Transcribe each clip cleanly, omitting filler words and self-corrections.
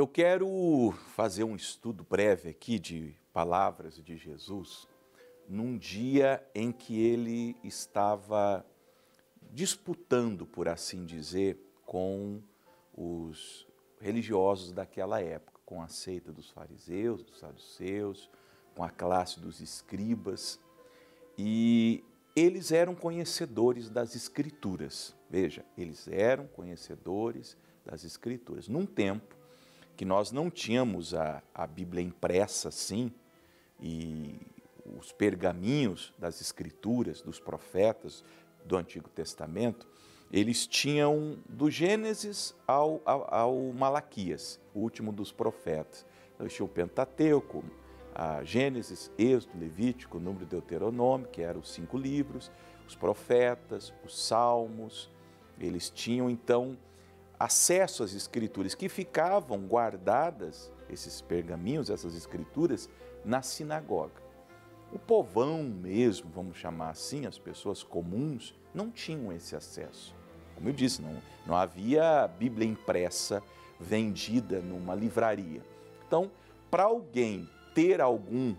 Eu quero fazer um estudo breve aqui de palavras de Jesus num dia em que ele estava disputando, por assim dizer, com os religiosos daquela época, com a seita dos fariseus, dos saduceus, com a classe dos escribas, e eles eram conhecedores das Escrituras. Veja, eles eram conhecedores das Escrituras. Num tempo que nós não tínhamos a Bíblia impressa assim, e os pergaminhos das Escrituras, dos profetas do Antigo Testamento, eles tinham do Gênesis ao Malaquias, o último dos profetas. Então, tinha o Pentateuco, a Gênesis, Êxodo, Levítico, Número, Deuteronômio, que eram os 5 livros, os profetas, os salmos. Eles tinham então acesso às escrituras que ficavam guardadas, esses pergaminhos, essas escrituras, na sinagoga. O povão mesmo, vamos chamar assim, as pessoas comuns, não tinham esse acesso. Como eu disse, não havia Bíblia impressa vendida numa livraria. Então, para alguém ter algum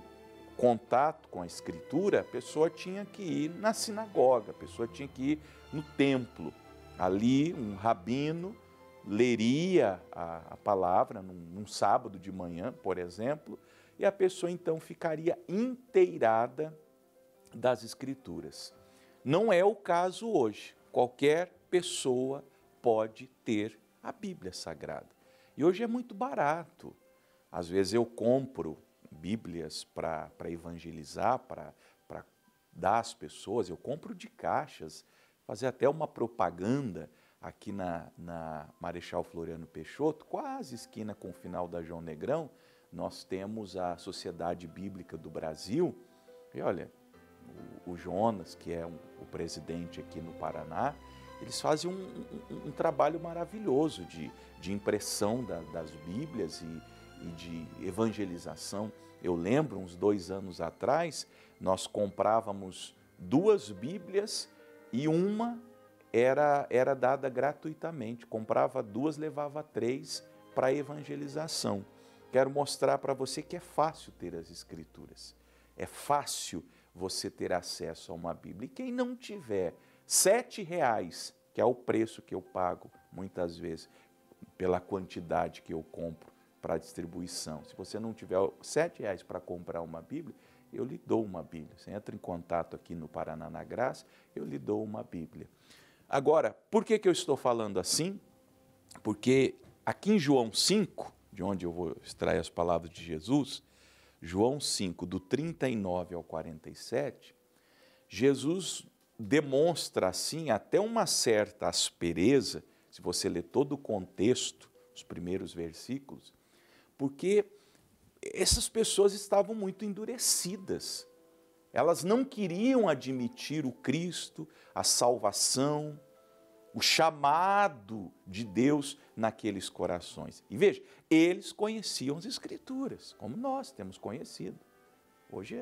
contato com a Escritura, a pessoa tinha que ir na sinagoga, a pessoa tinha que ir no templo. Ali, um rabino leria a palavra num sábado de manhã, por exemplo, e a pessoa então ficaria inteirada das Escrituras. Não é o caso hoje. Qualquer pessoa pode ter a Bíblia Sagrada. E hoje é muito barato. Às vezes eu compro Bíblias para evangelizar, para dar às pessoas, eu compro de caixas, fazer até uma propaganda aqui na Marechal Floriano Peixoto, quase esquina com o final da João Negrão. Nós temos a Sociedade Bíblica do Brasil, e olha, o Jonas, que é o presidente aqui no Paraná, eles fazem um trabalho maravilhoso de impressão das Bíblias e de evangelização. Eu lembro, uns 2 anos atrás, nós comprávamos 2 Bíblias e uma era dada gratuitamente. Comprava 2, levava 3 para evangelização. Quero mostrar para você que é fácil ter as Escrituras. É fácil você ter acesso a uma Bíblia. E quem não tiver R$ 7,00, que é o preço que eu pago muitas vezes pela quantidade que eu compro para distribuição. Se você não tiver R$ 7,00 para comprar uma Bíblia, eu lhe dou uma Bíblia. Você entra em contato aqui no Paraná na Graça, eu lhe dou uma Bíblia. Agora, por que eu estou falando assim? Porque aqui em João 5, de onde eu vou extrair as palavras de Jesus, João 5, do 39 ao 47, Jesus demonstra assim até uma certa aspereza, se você ler todo o contexto, os primeiros versículos, porque essas pessoas estavam muito endurecidas. Elas não queriam admitir o Cristo, a salvação, o chamado de Deus naqueles corações. E veja, eles conheciam as Escrituras, como nós temos conhecido. Hoje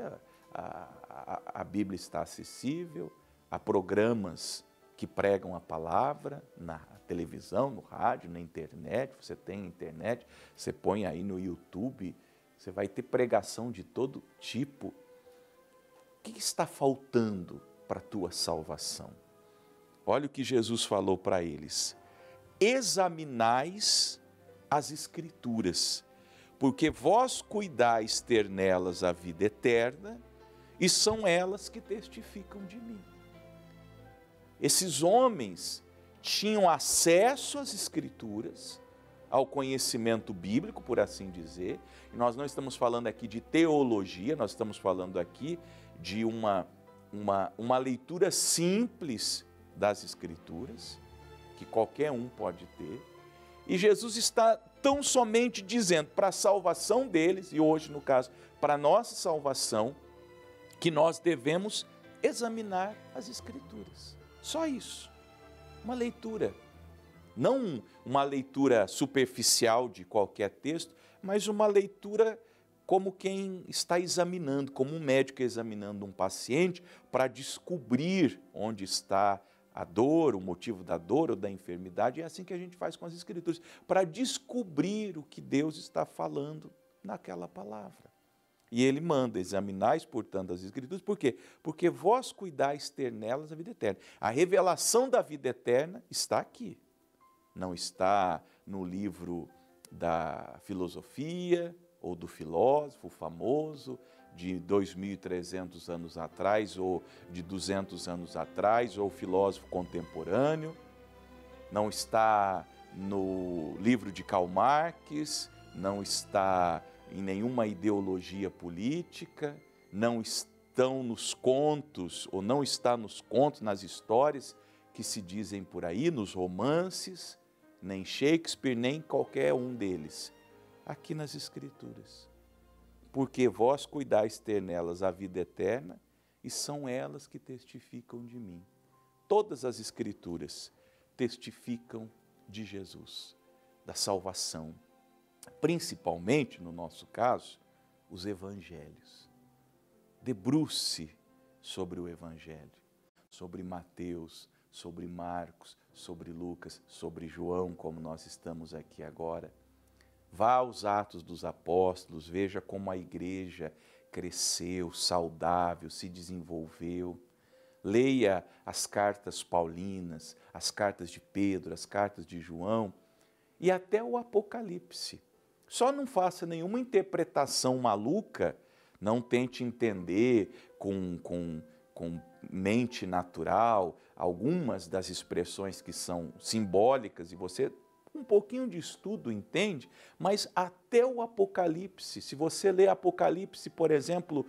a Bíblia está acessível, há programas que pregam a palavra na televisão, no rádio, na internet. Você tem internet, você põe aí no YouTube, você vai ter pregação de todo tipo. O que está faltando para a tua salvação? Olha o que Jesus falou para eles: examinais as Escrituras, porque vós cuidais ter nelas a vida eterna, e são elas que testificam de mim. Esses homens tinham acesso às Escrituras, ao conhecimento bíblico, por assim dizer, e nós não estamos falando aqui de teologia, nós estamos falando aqui de uma leitura simples das Escrituras, que qualquer um pode ter, e Jesus está tão somente dizendo para a salvação deles, e hoje no caso, para a nossa salvação, que nós devemos examinar as Escrituras. Só isso, uma leitura, não uma leitura superficial de qualquer texto, mas uma leitura como quem está examinando, como um médico examinando um paciente para descobrir onde está a dor, o motivo da dor ou da enfermidade. É assim que a gente faz com as Escrituras, para descobrir o que Deus está falando naquela palavra. E ele manda: examinais, portanto, as Escrituras. Por quê? Porque vós cuidais ter nelas a vida eterna. A revelação da vida eterna está aqui. Não está no livro da filosofia ou do filósofo famoso de 2.300 anos atrás ou de 200 anos atrás, ou filósofo contemporâneo. Não está no livro de Karl Marx, não está em nenhuma ideologia política, não estão nos contos, ou não está nos contos, nas histórias que se dizem por aí, nos romances, nem Shakespeare, nem qualquer um deles. Aqui nas Escrituras. Porque vós cuidais ter nelas a vida eterna, e são elas que testificam de mim. Todas as Escrituras testificam de Jesus, da salvação. Principalmente, no nosso caso, os Evangelhos. Debruce sobre o Evangelho, sobre Mateus, sobre Marcos, sobre Lucas, sobre João, como nós estamos aqui agora. Vá aos Atos dos Apóstolos, veja como a igreja cresceu, saudável, se desenvolveu. Leia as cartas paulinas, as cartas de Pedro, as cartas de João e até o Apocalipse. Só não faça nenhuma interpretação maluca, não tente entender com mente natural algumas das expressões que são simbólicas e você, um pouquinho de estudo, entende, mas até o Apocalipse. Se você ler Apocalipse, por exemplo,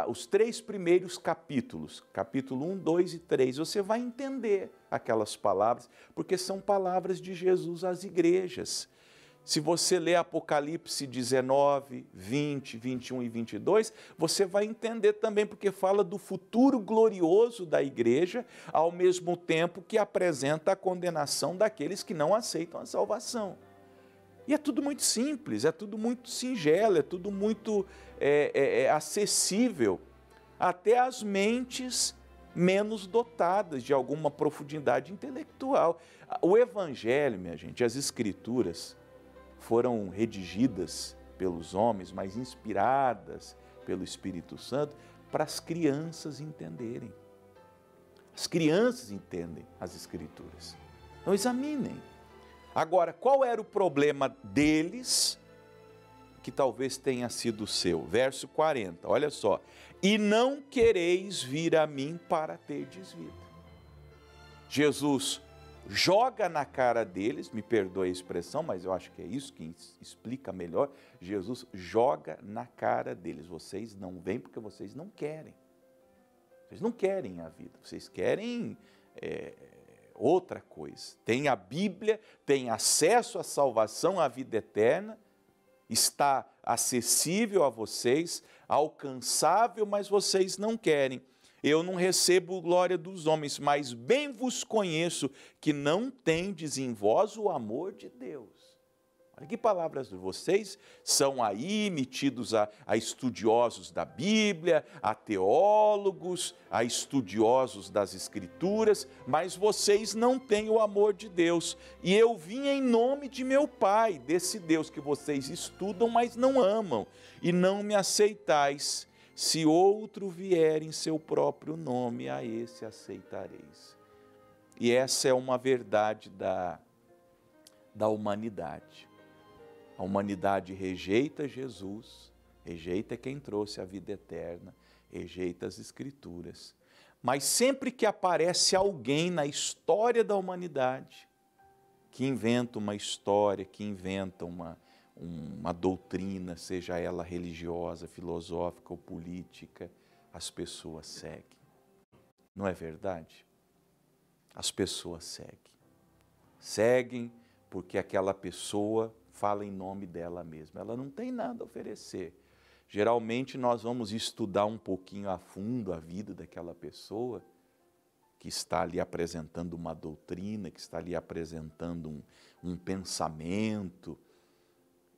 os 3 primeiros capítulos, capítulo 1, 2 e 3, você vai entender aquelas palavras, porque são palavras de Jesus às igrejas. Se você ler Apocalipse 19, 20, 21 e 22, você vai entender também, porque fala do futuro glorioso da igreja, ao mesmo tempo que apresenta a condenação daqueles que não aceitam a salvação. E é tudo muito simples, é tudo muito singelo, é tudo muito acessível, até às mentes menos dotadas de alguma profundidade intelectual. O Evangelho, minha gente, as Escrituras, foram redigidas pelos homens, mas inspiradas pelo Espírito Santo, para as crianças entenderem. As crianças entendem as Escrituras. Então examinem. Agora, qual era o problema deles, que talvez tenha sido o seu? Verso 40, olha só. E não quereis vir a mim para terdes vida. Jesus joga na cara deles, me perdoe a expressão, mas eu acho que é isso que explica melhor. Jesus joga na cara deles: vocês não vêm porque vocês não querem. Vocês não querem a vida, vocês querem outra coisa. Tem a Bíblia, tem acesso à salvação, à vida eterna, está acessível a vocês, alcançável, mas vocês não querem. Eu não recebo glória dos homens, mas bem vos conheço que não tendes em vós o amor de Deus. Olha que palavras, vocês são aí metidos a estudiosos da Bíblia, a teólogos, a estudiosos das Escrituras, mas vocês não têm o amor de Deus. E eu vim em nome de meu Pai, desse Deus que vocês estudam, mas não amam, e não me aceitais. Se outro vier em seu próprio nome, a esse aceitareis. E essa é uma verdade da humanidade. A humanidade rejeita Jesus, rejeita quem trouxe a vida eterna, rejeita as Escrituras. Mas sempre que aparece alguém na história da humanidade que inventa uma história, que inventa uma doutrina, seja ela religiosa, filosófica ou política, as pessoas seguem. Não é verdade? As pessoas seguem. Seguem porque aquela pessoa fala em nome dela mesma. Ela não tem nada a oferecer. Geralmente nós vamos estudar um pouquinho a fundo a vida daquela pessoa que está ali apresentando uma doutrina, que está ali apresentando um pensamento,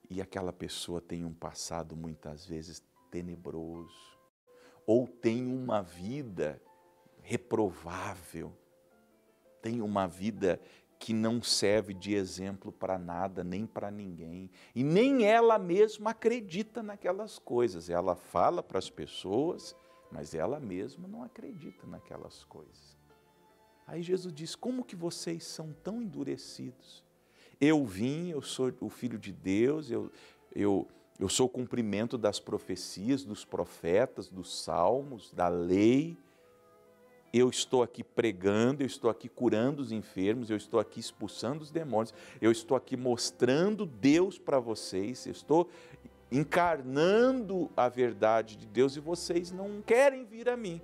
e aquela pessoa tem um passado muitas vezes tenebroso, ou tem uma vida reprovável, tem uma vida que não serve de exemplo para nada, nem para ninguém. E nem ela mesma acredita naquelas coisas. Ela fala para as pessoas, mas ela mesma não acredita naquelas coisas. Aí Jesus diz, como que vocês são tão endurecidos? Eu vim, eu sou o Filho de Deus, eu sou o cumprimento das profecias, dos profetas, dos salmos, da lei. Eu estou aqui pregando, eu estou aqui curando os enfermos, eu estou aqui expulsando os demônios, eu estou aqui mostrando Deus para vocês, eu estou encarnando a verdade de Deus e vocês não querem vir a mim.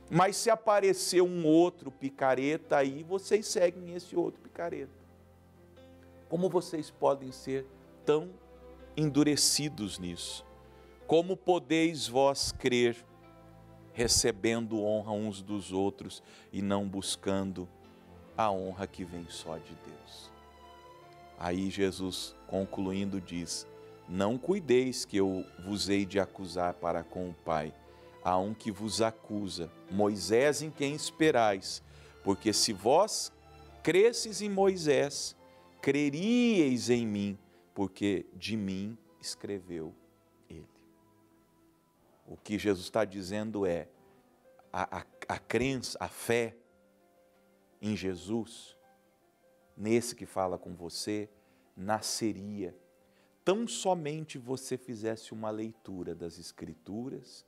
Mas se aparecer um outro picareta aí, vocês seguem esse outro picareta. Como vocês podem ser tão endurecidos nisso? Como podeis vós crer, recebendo honra uns dos outros e não buscando a honra que vem só de Deus? Aí Jesus, concluindo, diz, não cuideis que eu vos hei de acusar para com o Pai. Há um que vos acusa, Moisés em quem esperais, porque se vós cresces em Moisés, creríeis em mim, porque de mim escreveu ele. O que Jesus está dizendo é, a crença, a fé em Jesus, nesse que fala com você, nasceria tão somente você fizesse uma leitura das Escrituras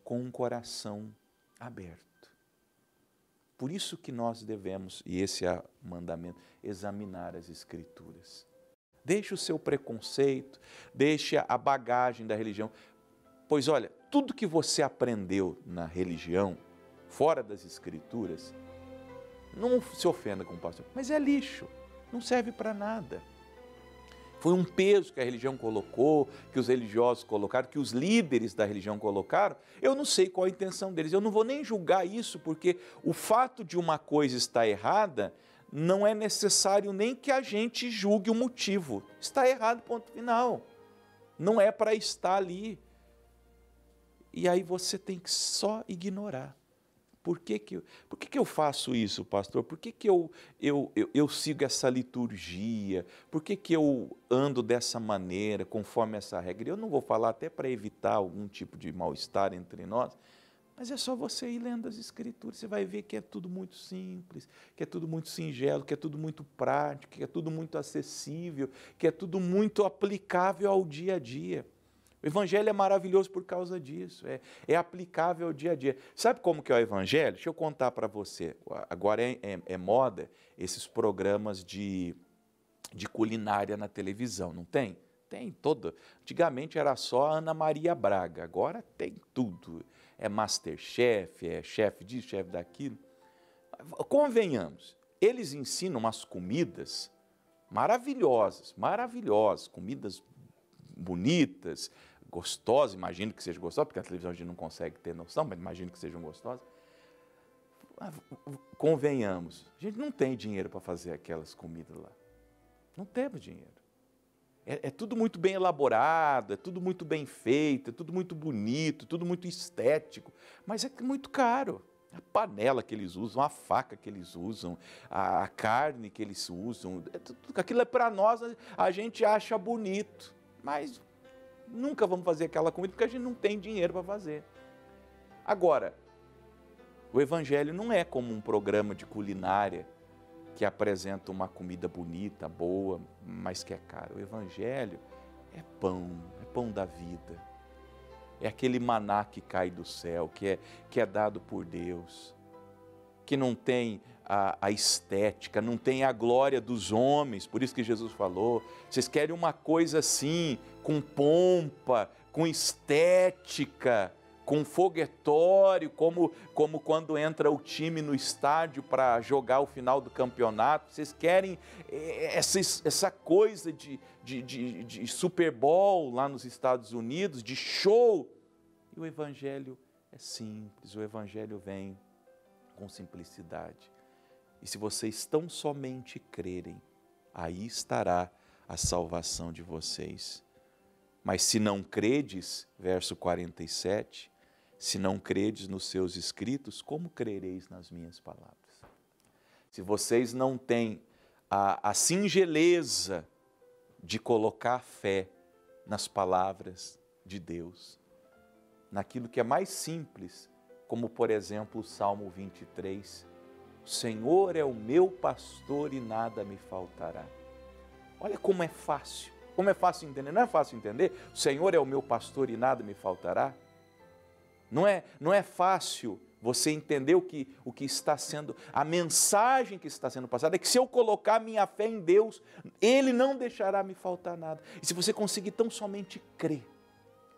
com um coração aberto. Por isso que nós devemos, e esse é o mandamento, examinar as Escrituras. Deixe o seu preconceito, deixe a bagagem da religião. Pois olha, tudo que você aprendeu na religião, fora das Escrituras, não se ofenda com o pastor, mas é lixo, não serve para nada. Foi um peso que a religião colocou, que os religiosos colocaram, que os líderes da religião colocaram. Eu não sei qual a intenção deles, eu não vou nem julgar isso, porque o fato de uma coisa estar errada, não é necessário nem que a gente julgue o motivo. Está errado, ponto final. Não é para estar ali. E aí você tem que só ignorar. Por que eu faço isso, pastor? Por que eu sigo essa liturgia? Por que eu ando dessa maneira, conforme essa regra? Eu não vou falar até para evitar algum tipo de mal-estar entre nós, mas é só você ir lendo as Escrituras, você vai ver que é tudo muito simples, que é tudo muito singelo, que é tudo muito prático, que é tudo muito acessível, que é tudo muito aplicável ao dia a dia. O Evangelho é maravilhoso por causa disso, é aplicável ao dia a dia. Sabe como que é o Evangelho? Deixa eu contar para você. Agora é moda esses programas de culinária na televisão, não tem? Tem todo. Antigamente era só a Ana Maria Braga, agora tem tudo. É Masterchef, é chefe disso, chefe daquilo. Convenhamos, eles ensinam umas comidas maravilhosas, comidas bonitas, gostosas, imagino que seja gostosa, porque a televisão a gente não consegue ter noção, mas imagino que sejam gostosas. Convenhamos, a gente não tem dinheiro para fazer aquelas comidas lá. Não temos dinheiro. É tudo muito bem elaborado, é tudo muito bem feito, é tudo muito bonito, tudo muito estético, mas é muito caro. A panela que eles usam, a faca que eles usam, a carne que eles usam, aquilo é para nós, a gente acha bonito, mas nunca vamos fazer aquela comida porque a gente não tem dinheiro para fazer. Agora, o Evangelho não é como um programa de culinária que apresenta uma comida bonita, boa, mas que é caro. O Evangelho é pão da vida. É aquele maná que cai do céu, que é dado por Deus, que não tem a estética, não tem a glória dos homens. Por isso que Jesus falou, vocês querem uma coisa assim, com pompa, com estética, com foguetório, como quando entra o time no estádio para jogar o final do campeonato. Vocês querem essa coisa de Super Bowl lá nos Estados Unidos, de show. E o Evangelho é simples, o Evangelho vem com simplicidade. E se vocês tão somente crerem, aí estará a salvação de vocês. Mas se não credes, verso 47, se não credes nos seus escritos, como crereis nas minhas palavras? se vocês não têm a singeleza de colocar fé nas palavras de Deus, naquilo que é mais simples, como por exemplo o Salmo 23, o Senhor é o meu pastor e nada me faltará. Olha como é fácil entender, não é fácil entender? O Senhor é o meu pastor e nada me faltará? Não é fácil você entender o que está sendo, a mensagem que está sendo passada, é que se eu colocar minha fé em Deus, Ele não deixará me faltar nada. E se você conseguir tão somente crer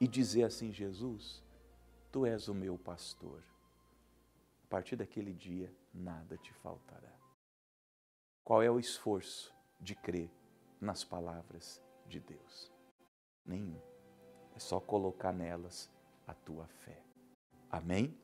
e dizer assim, Jesus, Tu és o meu pastor, a partir daquele dia nada te faltará. Qual é o esforço de crer nas palavras de Deus? Nenhum. É só colocar nelas a tua fé. Amém?